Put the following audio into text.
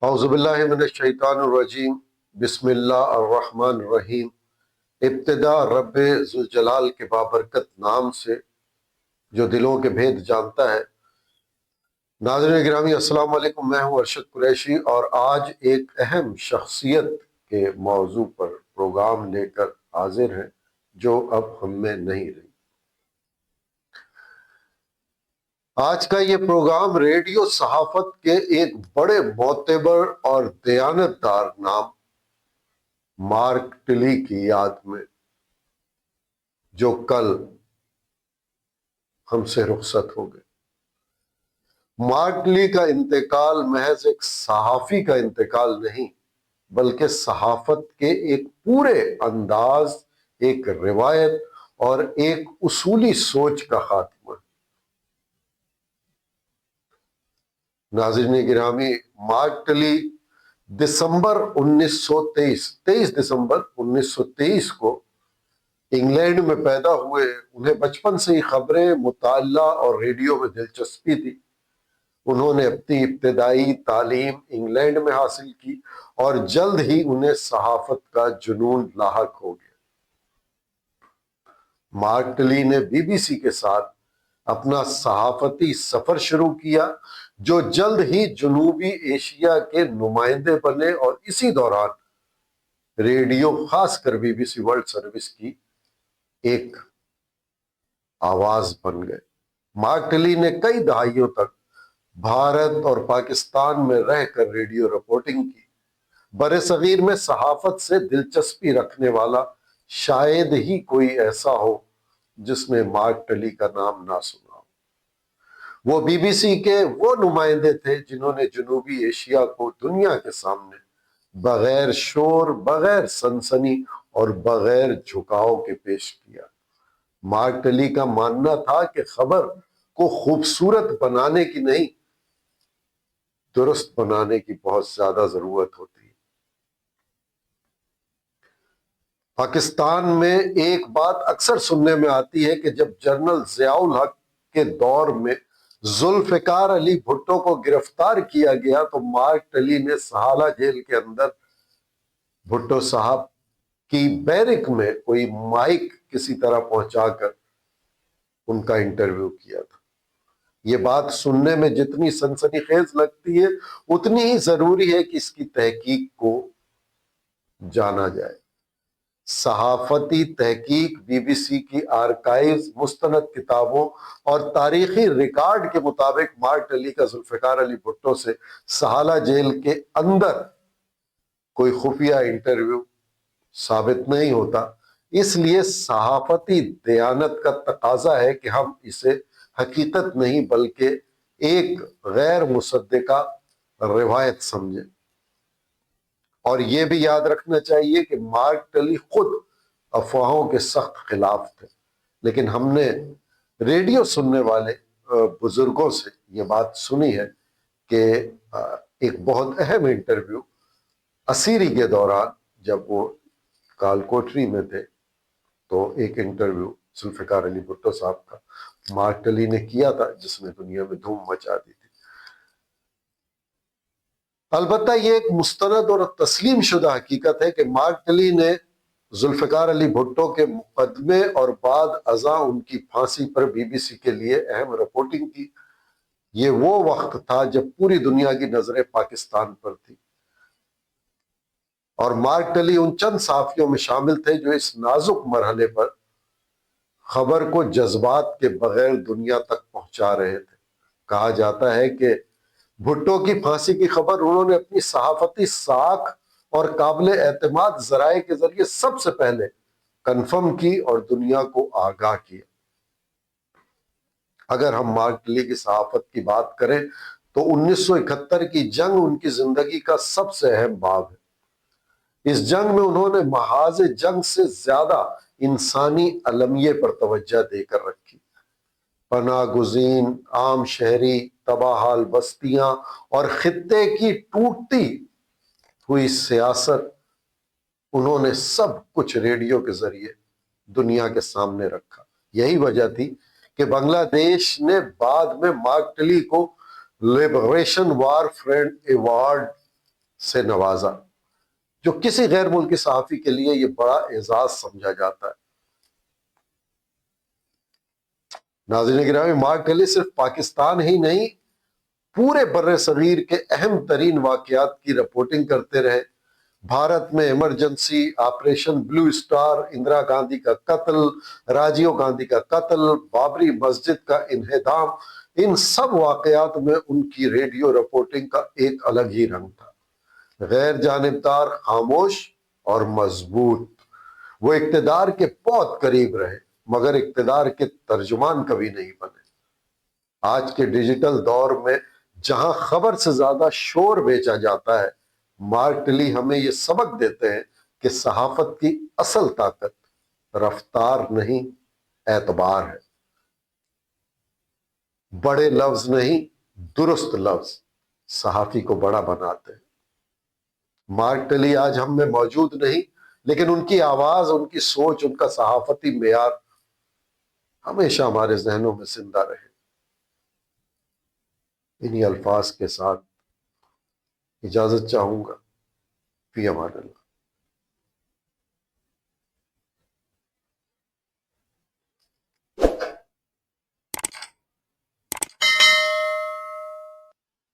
اعوذ باللہ من الشیطان الرجیم، بسم اللہ الرحمن الرحیم۔ ابتدا رب ذوالجلال کے بابرکت نام سے جو دلوں کے بھید جانتا ہے۔ ناظرین گرامی السلام علیکم، میں ہوں ارشد قریشی اور آج ایک اہم شخصیت کے موضوع پر پروگرام لے کر حاضر ہیں جو اب ہم میں نہیں رہی۔ آج کا یہ پروگرام ریڈیو صحافت کے ایک بڑے معتبر اور دیانتدار نام مارک ٹلی کی یاد میں، جو کل ہم سے رخصت ہو گئے۔ مارک ٹلی کا انتقال محض ایک صحافی کا انتقال نہیں، بلکہ صحافت کے ایک پورے انداز، ایک روایت اور ایک اصولی سوچ کا خاتمہ ہے۔ ناظرین گرامی، مارک ٹلی دسمبر 23 دسمبر 1923 کو انگلینڈ میں پیدا ہوئے۔ انہیں بچپن سے ہی خبریں، مطالعہ اور ریڈیو میں دلچسپی تھی۔ انہوں نے اپنی ابتدائی تعلیم انگلینڈ میں حاصل کی اور جلد ہی انہیں صحافت کا جنون لاحق ہو گیا۔ مارک ٹلی نے بی بی سی کے ساتھ اپنا صحافتی سفر شروع کیا، جو جلد ہی جنوبی ایشیا کے نمائندے بنے اور اسی دوران ریڈیو، خاص کر B B C World Service کی ایک آواز بن گئے۔ مارک ٹلی نے کئی دہائیوں تک بھارت اور پاکستان میں رہ کر ریڈیو رپورٹنگ کی۔ برصغیر میں صحافت سے دلچسپی رکھنے والا شاید ہی کوئی ایسا ہو جس نے مارک ٹلی کا نام نہ سنا ہو۔ وہ بی بی سی کے وہ نمائندے تھے جنہوں نے جنوبی ایشیا کو دنیا کے سامنے بغیر شور، بغیر سنسنی اور بغیر جھکاؤ کے پیش کیا۔ مارک ٹلی کا ماننا تھا کہ خبر کو خوبصورت بنانے کی نہیں، درست بنانے کی بہت زیادہ ضرورت ہوتی ہے۔ پاکستان میں ایک بات اکثر سننے میں آتی ہے کہ جب جنرل ضیاء الحق کے دور میں ذوالفقار علی بھٹو کو گرفتار کیا گیا تو مارک ٹلی نے سہالہ جیل کے اندر بھٹو صاحب کی بیرک میں کوئی مائک کسی طرح پہنچا کر ان کا انٹرویو کیا تھا۔ یہ بات سننے میں جتنی سنسنی خیز لگتی ہے، اتنی ہی ضروری ہے کہ اس کی تحقیق کو جانا جائے۔ صحافتی تحقیق بی بی سی کی آرکائیوز، مستند کتابوں اور تاریخی ریکارڈ کے مطابق مارک ٹلی کا ذوالفقار علی بھٹو سے سہالہ جیل کے اندر کوئی خفیہ انٹرویو ثابت نہیں ہوتا۔ اس لیے صحافتی دیانت کا تقاضا ہے کہ ہم اسے حقیقت نہیں بلکہ ایک غیر مصدقہ روایت سمجھیں۔ اور یہ بھی یاد رکھنا چاہیے کہ مارک ٹلی خود افواہوں کے سخت خلاف تھے، لیکن ہم نے ریڈیو سننے والے بزرگوں سے یہ بات سنی ہے کہ ایک بہت اہم انٹرویو اسیری کے دوران، جب وہ کال کوٹری میں تھے، تو ایک انٹرویو ذوالفقار علی بھٹو صاحب کا مارک ٹلی نے کیا تھا، جس نے دنیا میں دھوم مچا دی تھی۔ البتہ یہ ایک مستند اور تسلیم شدہ حقیقت ہے کہ مارک ٹلی نے ذوالفقار علی بھٹو کے مقدمے اور بعد ازاں ان کی پھانسی پر بی بی سی کے لیے اہم رپورٹنگ کی۔ یہ وہ وقت تھا جب پوری دنیا کی نظریں پاکستان پر تھی، اور مارک ٹلی ان چند صحافیوں میں شامل تھے جو اس نازک مرحلے پر خبر کو جذبات کے بغیر دنیا تک پہنچا رہے تھے۔ کہا جاتا ہے کہ بھٹو کی پھانسی کی خبر انہوں نے اپنی صحافتی ساکھ اور قابل اعتماد ذرائع کے ذریعے سب سے پہلے کنفرم کی اور دنیا کو آگاہ کیا۔ اگر ہم مارک ٹلی کی صحافت کی بات کریں تو 1971 کی جنگ ان کی زندگی کا سب سے اہم باب ہے۔ اس جنگ میں انہوں نے محاذ جنگ سے زیادہ انسانی المیے پر توجہ دے کر رکھی۔ پناہ گزین، عام شہری، تباہ حال بستیاں اور خطے کی ٹوٹتی ہوئی سیاست، انہوں نے سب کچھ ریڈیو کے ذریعے دنیا کے سامنے رکھا۔ یہی وجہ تھی کہ بنگلہ دیش نے بعد میں مارک ٹلی کو لبریشن وار فرنٹ ایوارڈ سے نوازا، جو کسی غیر ملکی صحافی کے لیے یہ بڑا اعزاز سمجھا جاتا ہے۔ ناظرین گرامی، مارک ٹلی صرف پاکستان ہی نہیں، پورے بر صغیر کے اہم ترین واقعات کی رپورٹنگ کرتے رہے۔ بھارت میں ایمرجنسی آپریشن بلو سٹار، اندرا گاندھی کا قتل، راجیو گاندھی کا قتل، بابری مسجد کا انہدام، ان سب واقعات میں ان کی ریڈیو رپورٹنگ کا ایک الگ ہی رنگ تھا، غیر جانبدار، خاموش اور مضبوط۔ وہ اقتدار کے بہت قریب رہے مگر اقتدار کے ترجمان کبھی نہیں بنے۔ آج کے ڈیجیٹل دور میں جہاں خبر سے زیادہ شور بیچا جاتا ہے، مارک ٹلی ہمیں یہ سبق دیتے ہیں کہ صحافت کی اصل طاقت رفتار نہیں، اعتبار ہے۔ بڑے لفظ نہیں، درست لفظ صحافی کو بڑا بناتے ہیں۔ مارک ٹلی آج ہم میں موجود نہیں، لیکن ان کی آواز، ان کی سوچ، ان کا صحافتی معیار ہمیشہ ہمارے ذہنوں میں زندہ رہے۔ انہی الفاظ کے ساتھ اجازت چاہوں گا، فی امان اللہ۔